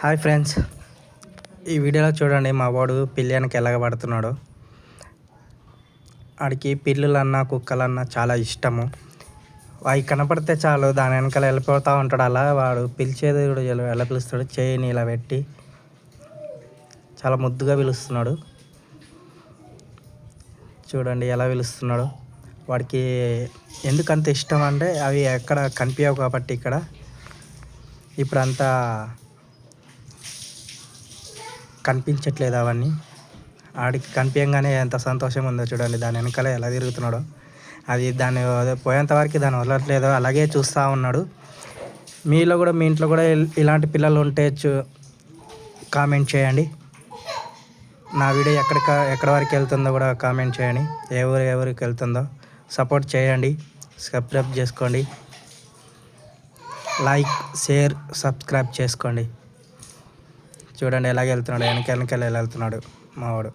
Hi friends, ఈ వీడియోలో చూడండి మా వాడు పిల్లి వెనక ఎలాగ పడుతున్నాడు. వాడికి పిల్లులన్నా కుక్కలన్నా చాలా ఇష్టము. అవి కనపడితే చాలు దాని వెనకాల వెళ్ళిపోతూ ఉంటాడు. అలా వాడు పిలిచేది కూడా ఎలా పిలుస్తాడు, చేయిని ఇలా పెట్టి చాలా ముద్దుగా పిలుస్తున్నాడు. చూడండి ఎలా పిలుస్తున్నాడు. వాడికి ఎందుకంత ఇష్టం అంటే అవి ఎక్కడ కనిపించవు కాబట్టి ఇక్కడ ఇప్పుడు అంతా కనిపించట్లేదు. అవన్నీ ఆడికి కనిపించగానే ఎంత సంతోషం ఉందో చూడండి. దాని వెనకాల ఎలా తిరుగుతున్నాడో. అది దాన్ని పోయేంత వరకు దాన్ని వదలట్లేదు, అలాగే చూస్తూ ఉన్నాడు. మీలో కూడా మీ ఇంట్లో కూడా ఇలాంటి పిల్లలు ఉంటే కామెంట్ చేయండి. నా వీడియో ఎక్కడి వరకు వెళ్తుందో కూడా కామెంట్ చేయండి. ఎవరికి వెళ్తుందో సపోర్ట్ చేయండి. సబ్స్క్రైబ్ చేసుకోండి. లైక్, షేర్, సబ్స్క్రైబ్ చేసుకోండి. చూడండి ఎలాగ వెళ్తున్నాడు, వెనకాల ఎలా వెళ్తున్నాడు మావాడు.